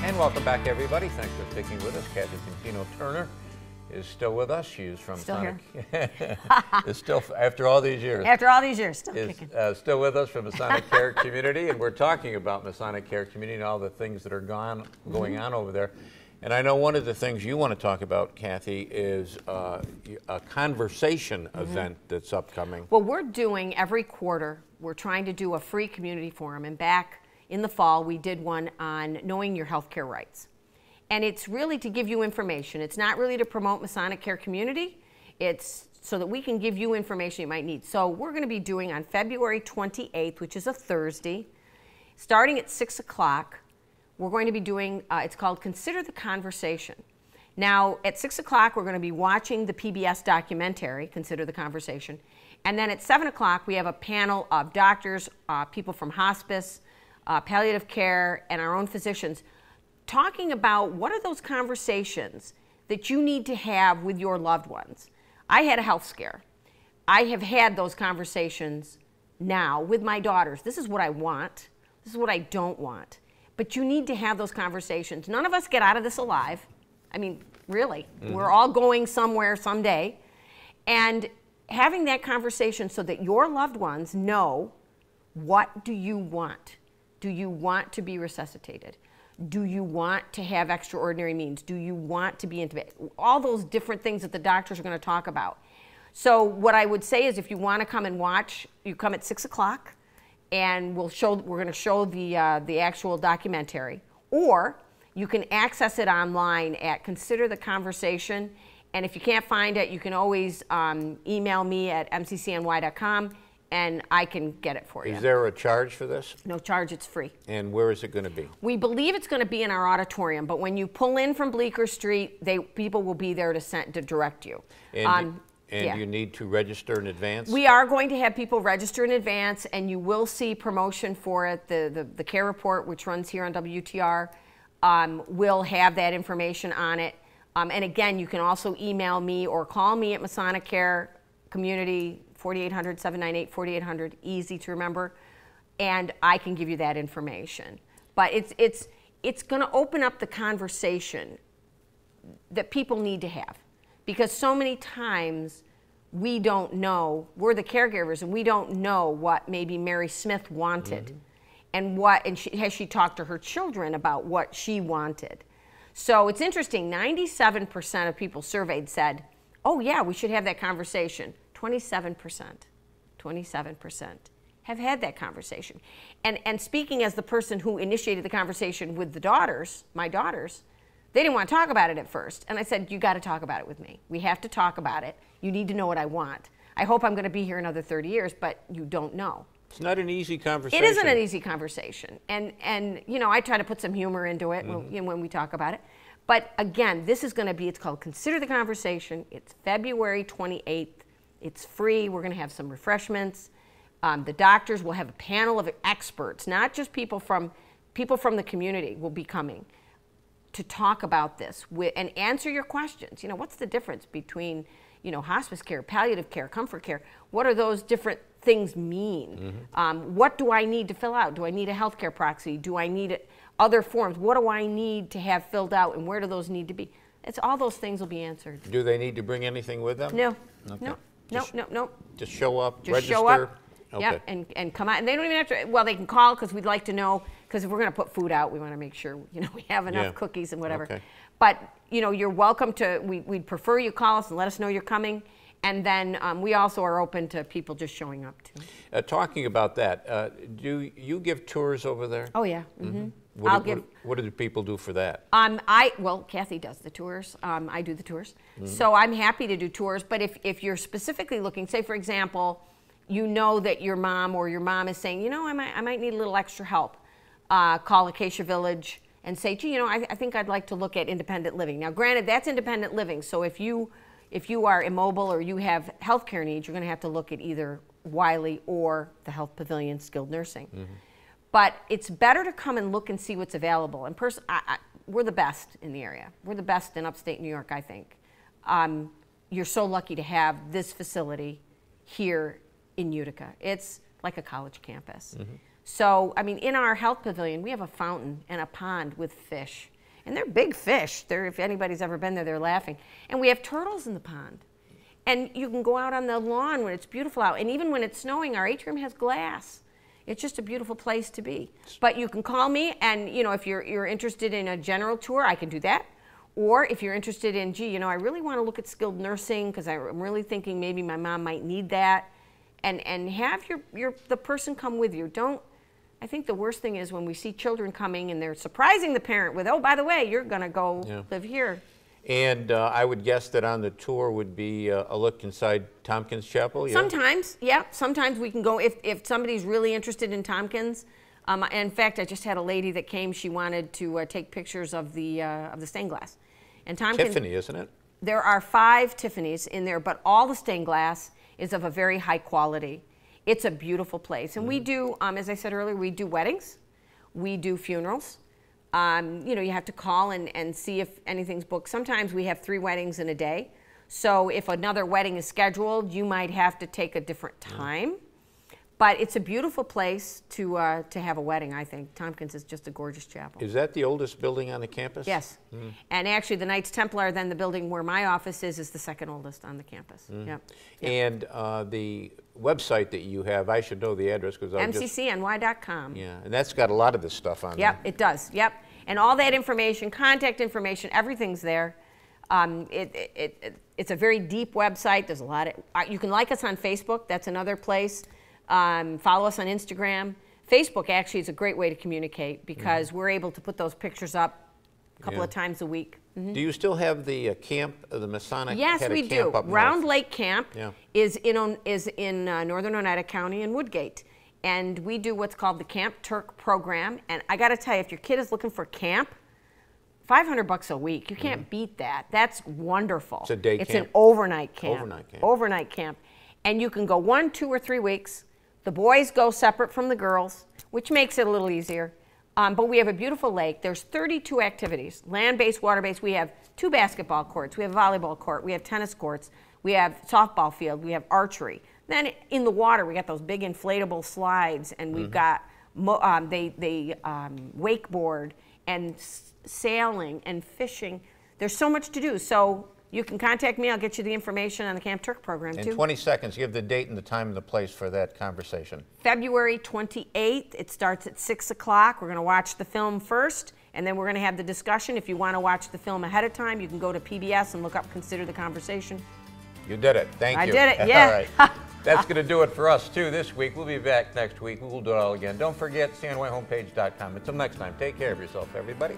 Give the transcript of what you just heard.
And welcome back, everybody. Thanks for sticking with us. Kathy Contino-Turner is still with us. She's from Still Masonic. Is still, after all these years. After all these years, still kicking. Still with us from Masonic Care Community, and we're talking about Masonic Care Community and all the things that are going on over there. And I know one of the things you want to talk about, Kathy, is a conversation event that's upcoming. Well, we're doing every quarter, we're trying to do a free community forum, and back in the fall we did one on knowing your healthcare rights. And it's really to give you information. It's not really to promote Masonic Care Community. It's so that we can give you information you might need. So we're going to be doing on February 28th, which is a Thursday, starting at 6 o'clock, we're going to be doing, it's called Consider the Conversation. Now, at 6 o'clock, we're going to be watching the PBS documentary, Consider the Conversation. And then at 7 o'clock, we have a panel of doctors, people from hospice, palliative care, and our own physicians, talking about what are those conversations that you need to have with your loved ones. I had a health scare. I have had those conversations now with my daughters. This is what I want. This is what I don't want. But you need to have those conversations. None of us get out of this alive. I mean, really. We're all going somewhere someday. And having that conversation so that your loved ones know, what do you want? Do you want to be resuscitated? Do you want to have extraordinary means? Do you want to be intubated? All those different things that the doctors are going to talk about. So what I would say is, if you want to come and watch, you come at 6 o'clock, and we're going to show the actual documentary. Or you can access it online at Consider the Conversation. And if you can't find it, you can always email me at mccny.com. and I can get it for you. Is there a charge for this? No charge, it's free. And where is it going to be? We believe it's going to be in our auditorium, but when you pull in from Bleecker Street, people will be there to direct you. And, yeah. You need to register in advance? We are going to have people register in advance, and you will see promotion for it. The Care Report, which runs here on WTR, will have that information on it. And again, you can also email me or call me at Masonic Care Community, 4800-798-4800, easy to remember, and I can give you that information. But it's going to open up the conversation that people need to have, because so many times we don't know, we're the caregivers, and we don't know what maybe Mary Smith wanted, and has she talked to her children about what she wanted. So it's interesting, 97% of people surveyed said, oh yeah, we should have that conversation. 27% have had that conversation. And speaking as the person who initiated the conversation with the daughters, my daughters, they didn't want to talk about it at first. And I said, you got to talk about it with me. We have to talk about it. You need to know what I want. I hope I'm going to be here another 30 years, but you don't know. It's not an easy conversation. It isn't an easy conversation. And you know, I try to put some humor into it when we talk about it. But again, this is going to be, it's called Consider the Conversation. It's February 28th. It's free. We're going to have some refreshments. The doctors will have a panel of experts, not just people from the community will be coming to talk about this and answer your questions. You know, what's the difference between, you know, hospice care, palliative care, comfort care? What do those different things mean? What do I need to fill out? Do I need a healthcare proxy? Do I need other forms? What do I need to have filled out, and where do those need to be? It's all those things will be answered. Do they need to bring anything with them? No. Okay. No. Just show up, just register? Show up, okay. Yep, and come out. And they don't even have to, well, they can call, because we'd like to know, because if we're going to put food out, we want to make sure, you know, we have enough cookies and whatever. Okay. But, you know, you're welcome to, we'd prefer you call us and let us know you're coming. And then we also are open to people just showing up, too. Talking about that, do you give tours over there? Oh, yeah. What do the people do for that? Well, Kathy does the tours. I do the tours. So I'm happy to do tours. But if you're specifically looking, say, for example, you know that your mom is saying, you know, I might need a little extra help, call Acacia Village and say, gee, you know, I think I'd like to look at independent living. Now, granted, that's independent living. So if you are immobile or you have health care needs, you're going to have to look at either Wiley or the Health Pavilion Skilled Nursing. But it's better to come and look and see what's available. And we're the best in the area. We're the best in upstate New York, I think. You're so lucky to have this facility here in Utica. It's like a college campus. So, I mean, in our health pavilion, we have a fountain and a pond with fish. And they're big fish. If anybody's ever been there, they're laughing. And we have turtles in the pond. And you can go out on the lawn when it's beautiful out. And even when it's snowing, our atrium has glass. It's just a beautiful place to be. But you can call me, and you know, if you're interested in a general tour, I can do that. Or if you're interested in, gee, you know, I really want to look at skilled nursing because I'm really thinking maybe my mom might need that. And have the person come with you. I think the worst thing is when we see children coming and they're surprising the parent with, oh, by the way, you're going to go live here. And I would guess that on the tour would be a look inside Tompkins Chapel? Yeah? Sometimes, yeah. Sometimes we can go if somebody's really interested in Tompkins. In fact, I just had a lady that came. She wanted to take pictures of the stained glass. And Tompkins, Tiffany, isn't it? There are 5 Tiffany's in there, but all the stained glass is of a very high quality. It's a beautiful place. And we do, as I said earlier, we do weddings. We do funerals. You know, you have to call and see if anything's booked. Sometimes we have 3 weddings in a day. So if another wedding is scheduled, you might have to take a different time. But it's a beautiful place to have a wedding, I think. Tompkins is just a gorgeous chapel. Is that the oldest building on the campus? Yes. And actually the Knights Templar, then the building where my office is the second oldest on the campus. Yep. And the website that you have, I should know the address because I'll mccny.com. Yeah, and that's got a lot of this stuff on there. Yep, it does. Yep. And all that information, contact information, everything's there. It's a very deep website. There's a lot of, you can like us on Facebook. That's another place. Follow us on Instagram. Facebook actually is a great way to communicate because we're able to put those pictures up a couple of times a week. Do you still have the camp, the Masonic? Yes, we do. Round Lake Camp is in northern Oneida County in Woodgate. And we do what's called the Camp Turk program. And I got to tell you, if your kid is looking for camp, $500 a week, you can't beat that. That's wonderful. It's a day camp? It's an overnight camp. Overnight camp. Overnight camp. And you can go 1, 2, or 3 weeks. The boys go separate from the girls, which makes it a little easier. But we have a beautiful lake. There's 32 activities, land-based, water-based. We have 2 basketball courts. We have a volleyball court. We have tennis courts. We have softball field. We have archery. Then in the water, we got those big inflatable slides, and we've got wakeboard and sailing and fishing. There's so much to do. So you can contact me. I'll get you the information on the Camp Turk program, too. In 20 seconds, give the date and the time and the place for that conversation. February 28th. It starts at 6 o'clock. We're going to watch the film first, and then we're going to have the discussion. If you want to watch the film ahead of time, you can go to PBS and look up Consider the Conversation. You did it. Thank you. I did it, yeah. All right. That's going to do it for us, too, this week. We'll be back next week. We'll do it all again. Don't forget, CNYHomepage.com. Until next time, take care of yourself, everybody.